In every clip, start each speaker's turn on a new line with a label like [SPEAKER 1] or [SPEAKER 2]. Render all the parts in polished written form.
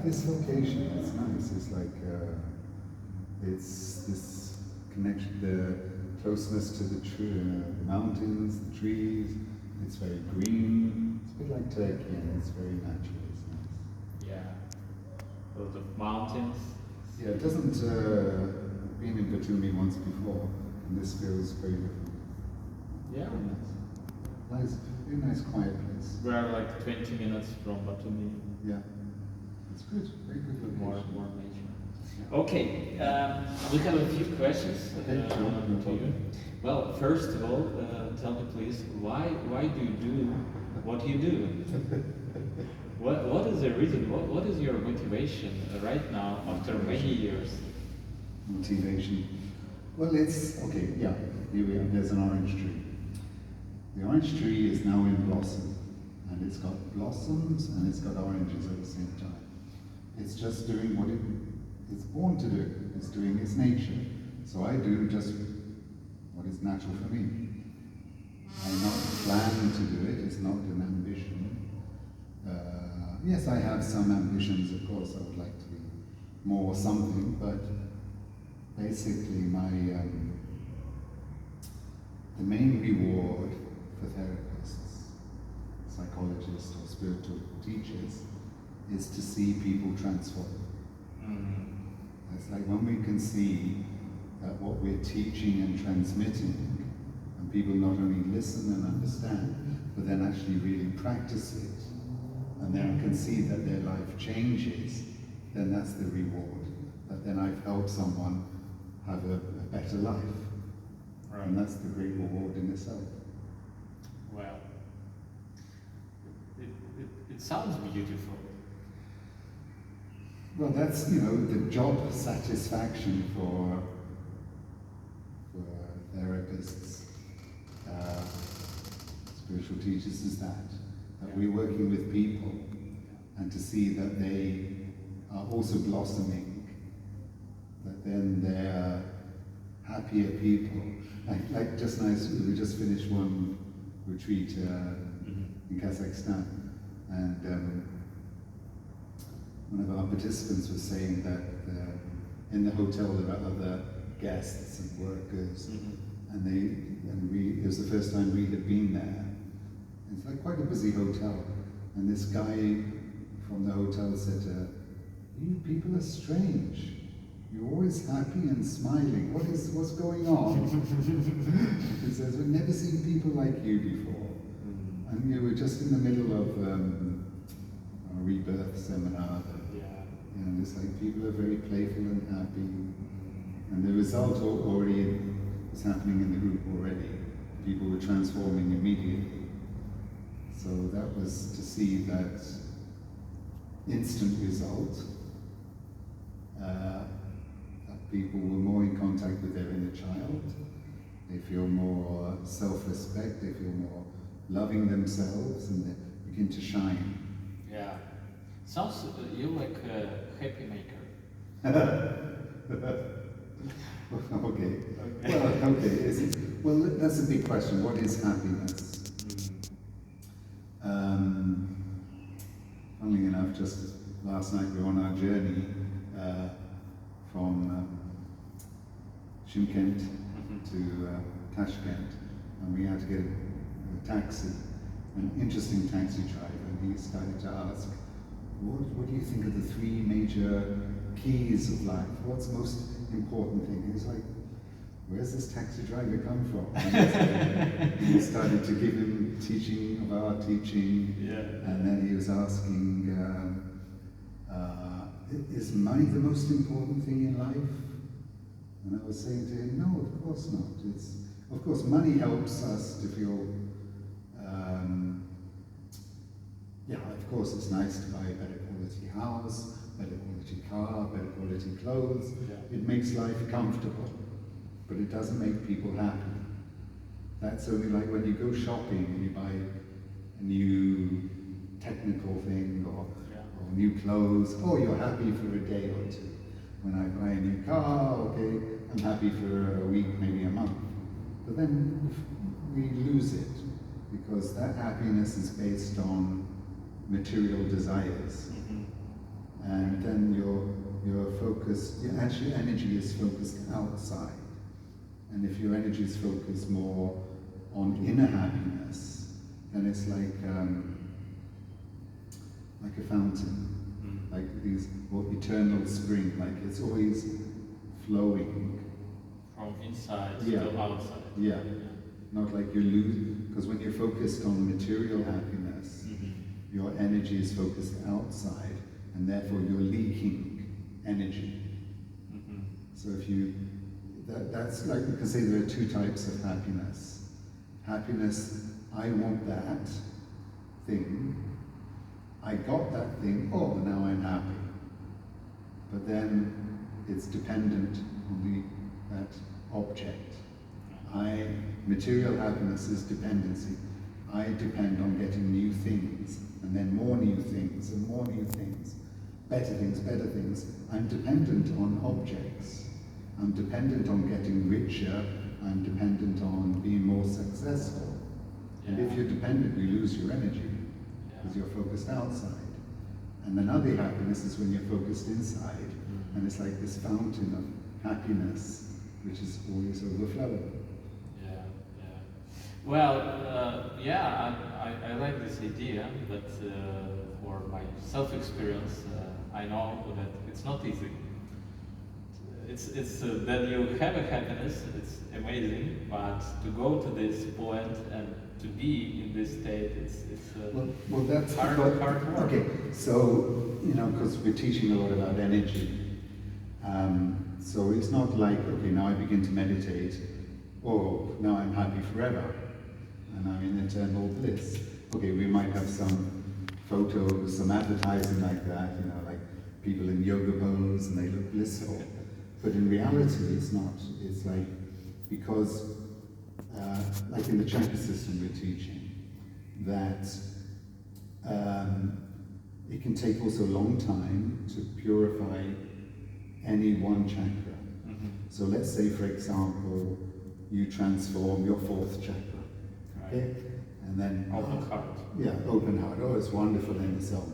[SPEAKER 1] like this location. It's nice. It's like it's this connection, the closeness to the mountains, the trees. It's very green. It's a bit like Turkey, and it's very natural. It's nice.
[SPEAKER 2] Yeah. Lots of mountains.
[SPEAKER 1] Yeah, it doesn't. Been in Batumi once before, and this feels very different.
[SPEAKER 2] Yeah.
[SPEAKER 1] Very nice. Very nice, quiet place.
[SPEAKER 2] We're like 20 minutes from Batumi.
[SPEAKER 1] Yeah. It's good. Very good location.
[SPEAKER 2] More nature. Okay, we have a few questions to you. Well, first of all, tell me please, why do you do what you do? What is the reason? What is your motivation right now after many years?
[SPEAKER 1] Motivation. Well, it's okay. Yeah, here we are. There's an orange tree. The orange tree is now in blossom, and it's got blossoms and it's got oranges at the same time. It's just doing what it's born to do. It's doing its nature. So I do just what is natural for me. I not plan to do it. It's not an ambition. Yes, I have some ambitions. Of course, I would like to be more something, but basically, the main reward for therapists, psychologists, or spiritual teachers is to see people transform. It's like when we can see that what we're teaching and transmitting, and people not only listen and understand, but then actually really practice it, and then can see that their life changes, then that's the reward. That then I've helped someone have a better life. Right. And that's the great reward in itself.
[SPEAKER 2] Well, it sounds beautiful.
[SPEAKER 1] Well, that's, the job satisfaction for therapists, spiritual teachers is that we're working with people, and to see that they are also blossoming, that then they're happier people. Like just nice, we just finished one retreat in Kazakhstan, and one of our participants was saying that in the hotel there are other guests and workers, and it was the first time we had been there. It's like quite a busy hotel, and this guy from the hotel said, "You people are strange. You're always happy and smiling. What's going on?" He says, "We've never seen people like you before." And we're just in the middle of a rebirth seminar. And it's like people are very playful and happy. And the result already was happening in the group already. People were transforming immediately. So that was to see that instant result. That people were more in contact with their inner child. They feel more self-respect. They feel more loving themselves, and they begin to shine.
[SPEAKER 2] Yeah. Sounds you like a happy maker.
[SPEAKER 1] Okay. Well, okay. Well, that's a big question. What is happiness? Funnily enough, just last night we were on our journey from Shymkent to Tashkent, and we had to get a taxi, an interesting taxi driver, and he started to ask, what do you think are the three major keys of life? What's the most important thing? He's like, where's this taxi driver come from? And he started to give him teaching of our teaching, and then he was asking, is money the most important thing in life? And I was saying to him, no, of course not. Of course, money helps us to feel, of course it's nice to buy a better quality house, better quality car, better quality clothes. It makes life comfortable, but it doesn't make people happy. That's only like when you go shopping and you buy a new technical thing or new clothes. Oh, you're happy for a day or two. When I buy a new car, okay, I'm happy for a week, maybe a month. But then we lose it because that happiness is based on material desires. And focused, actually energy is focused outside. And if your energy is focused more on inner happiness, then it's like a fountain, like these, or eternal spring, like it's always flowing.
[SPEAKER 2] From inside
[SPEAKER 1] Yeah.
[SPEAKER 2] to outside.
[SPEAKER 1] Yeah. Not like you lose, because when you're focused on material happiness, your energy is focused outside, and therefore you're leaking energy. So if you, that's like, we can say there are two types of happiness. Happiness, I want that thing, I got that thing, oh, now I'm happy. But then it's dependent on that object. Material happiness is dependency. I depend on getting new things, and then more new things, and more new things, better things, better things. I'm dependent on objects. I'm dependent on getting richer. I'm dependent on being more successful. And if you're dependent, you lose your energy, because you're focused outside. And then other happiness is when you're focused inside, and it's like this fountain of happiness, which is always overflowing.
[SPEAKER 2] Well, I like this idea, but for my self-experience, I know that it's not easy. It's that you have a happiness, it's amazing, but to go to this point and to be in this state, it's
[SPEAKER 1] well, that's
[SPEAKER 2] hard work.
[SPEAKER 1] Okay, so, because we're teaching a lot about energy, so it's not like, okay, now I begin to meditate, oh, now I'm happy forever, and I'm in eternal bliss. Okay, we might have some photos, some advertising like that, like people in yoga pose and they look blissful. But in reality, it's not. It's like, because, like in the chakra system we're teaching, that it can take also a long time to purify any one chakra. So let's say, for example, you transform your fourth chakra, okay? And then
[SPEAKER 2] open heart.
[SPEAKER 1] Yeah, open heart. Oh, it's wonderful in itself.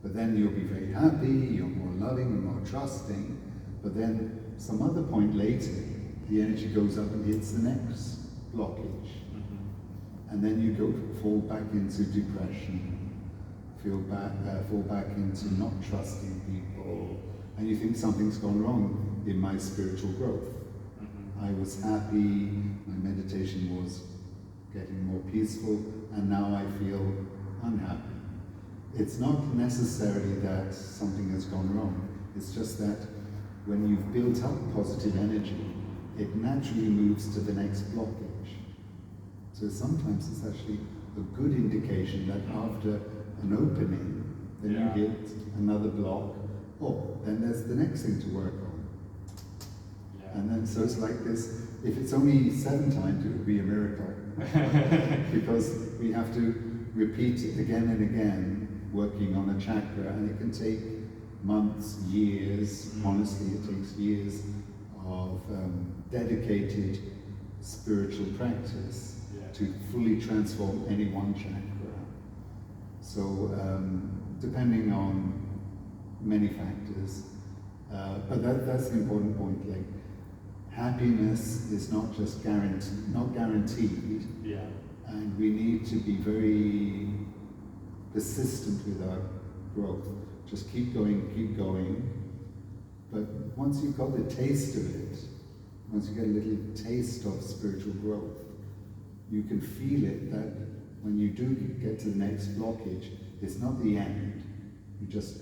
[SPEAKER 1] But then you'll be very happy, you're more loving and more trusting. But then some other point later, the energy goes up and hits the next blockage. And then you fall back into depression, fall back into not trusting people, and you think something's gone wrong in my spiritual growth. I was happy, my meditation was getting more peaceful, and now I feel unhappy. It's not necessarily that something has gone wrong, it's just that when you've built up positive energy, it naturally moves to the next blockage. So sometimes it's actually a good indication that after an opening, then you hit another block, then there's the next thing to work on. And then, so it's like this, if it's only 7 times, it would be a miracle. Because we have to repeat it again and again, working on a chakra, and it can take months, years. Honestly, it takes years of dedicated spiritual practice to fully transform any one chakra. So, depending on many factors, but that's the important point. Like, happiness is not just guaranteed, and we need to be very persistent with our growth. Just keep going. But once you've got the taste of it, once you get a little taste of spiritual growth, you can feel it that when you do get to the next blockage, it's not the end. You just,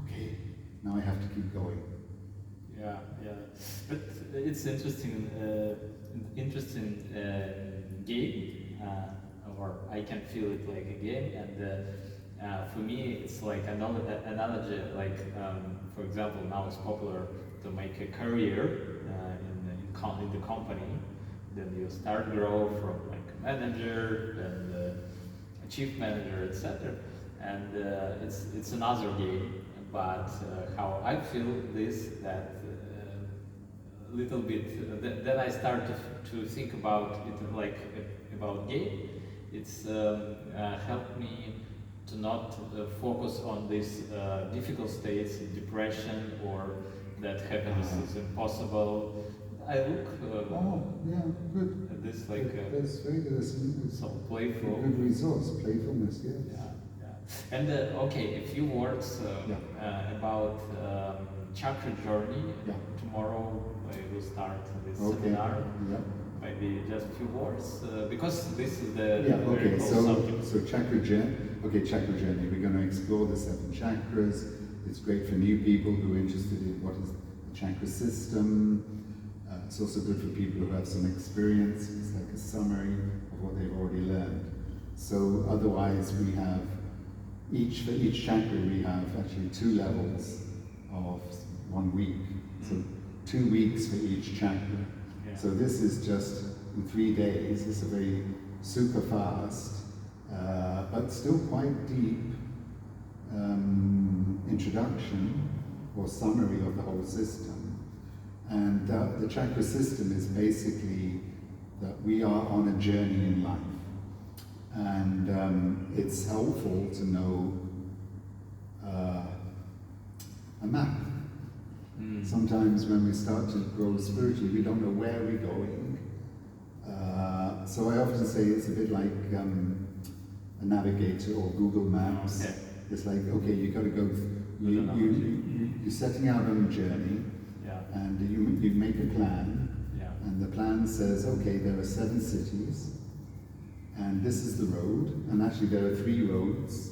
[SPEAKER 1] okay, now I have to keep going.
[SPEAKER 2] Yeah. But it's interesting game, or I can feel it like a game, and for me it's like another analogy. Like, for example, now it's popular to make a career in the company. Then you start grow from like a manager, then a chief manager, etc. And it's another game. But how I feel this, that a little bit, then I start to think about it like about game. It's helped me to not focus on these difficult states, depression, or that happiness is impossible. I look
[SPEAKER 1] yeah, good.
[SPEAKER 2] at this like
[SPEAKER 1] That's very good. It's
[SPEAKER 2] some playful.
[SPEAKER 1] a good resource, playfulness, yes.
[SPEAKER 2] Yeah. And okay, a few words about Chakra Journey.
[SPEAKER 1] Yeah.
[SPEAKER 2] Tomorrow we will start this
[SPEAKER 1] Okay.
[SPEAKER 2] seminar.
[SPEAKER 1] Yeah.
[SPEAKER 2] Maybe just a few words, because this is the
[SPEAKER 1] Yeah, okay,
[SPEAKER 2] very whole subject.
[SPEAKER 1] so Chakra Journey, Chakra Journey, we're going to explore the 7 chakras. It's great for new people who are interested in what is the chakra system. It's also good for people who have some experience. It's like a summary of what they've already learned. So otherwise we have, for each chakra we have actually 2 levels of 1 week. So 2 weeks for each chakra.
[SPEAKER 2] Yeah.
[SPEAKER 1] So this is just in 3 days. It's a very super fast, but still quite deep introduction or summary of the whole system. And the chakra system is basically that we are on a journey in life. And it's helpful to know a map. Sometimes when we start to grow spiritually, we don't know where we're going. So I often say it's a bit like a navigator or Google Maps.
[SPEAKER 2] Okay.
[SPEAKER 1] It's like, okay, you got to go, you're setting out on a journey, and you make a plan, and the plan says, okay, there are 7 cities, and this is the road, and actually there are 3 roads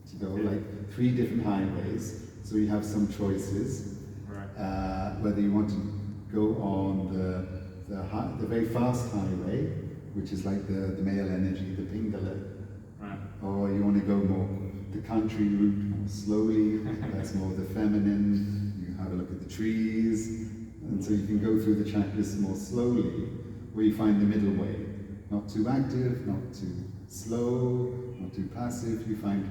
[SPEAKER 1] to go, like 3 different highways, so you have some choices. Whether you want to go on the very fast highway, which is like the male energy, the Pingala, or you want to go more the country route, more slowly, that's more the feminine, you have a look at the trees, and so you can go through the chakras more slowly, where you find the middle way, not too active, not too slow, not too passive, you find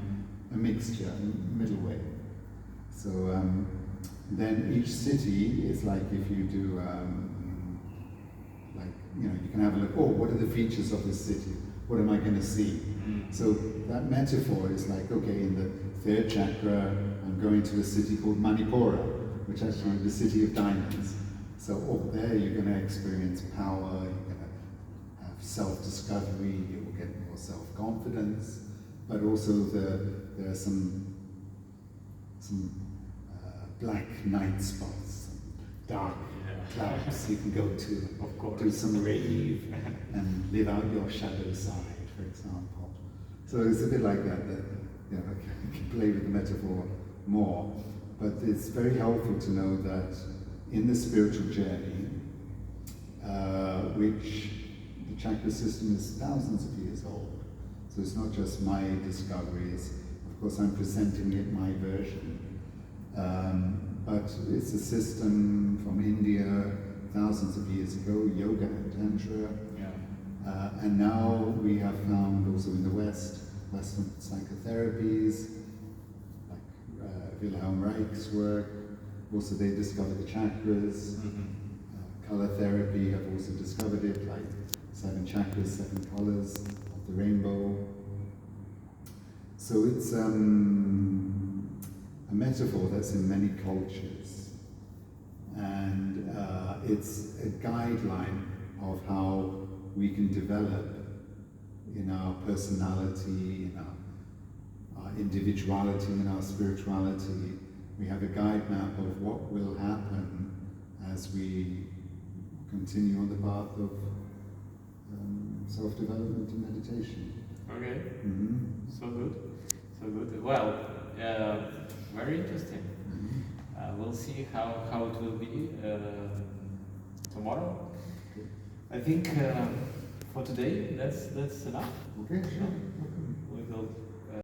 [SPEAKER 1] a mixture, a middle way. So then each city is like if you do, you can have a look, what are the features of this city? What am I going to see? So that metaphor is like, okay, in the 3rd chakra, I'm going to a city called Manipura, which actually is the city of diamonds. So there you're going to experience power, you're going to have self-discovery, you will get more self-confidence, but also there are some black night spots, dark clubs you can go to, do some rave and live out your shadow side, for example. So it's a bit like that, you can play with the metaphor more, but it's very helpful to know that in the spiritual journey, which the chakra system is thousands of years old, so it's not just my discoveries, of course I'm presenting it my version, but it's a system from India thousands of years ago, yoga and tantra, and now we have found also in the West, Western psychotherapies, like Wilhelm Reich's work, also they discovered the chakras, color therapy have also discovered it, like 7 chakras, 7 colors of the rainbow. So it's a metaphor that's in many cultures, and it's a guideline of how we can develop in our personality, in our individuality, in our spirituality. We have a guide map of what will happen as we continue on the path of self-development and meditation.
[SPEAKER 2] Okay, so good, so good. Well, very interesting. We'll see how it will be tomorrow.
[SPEAKER 1] Okay.
[SPEAKER 2] I think for today that's enough.
[SPEAKER 1] Okay, sure.
[SPEAKER 2] We will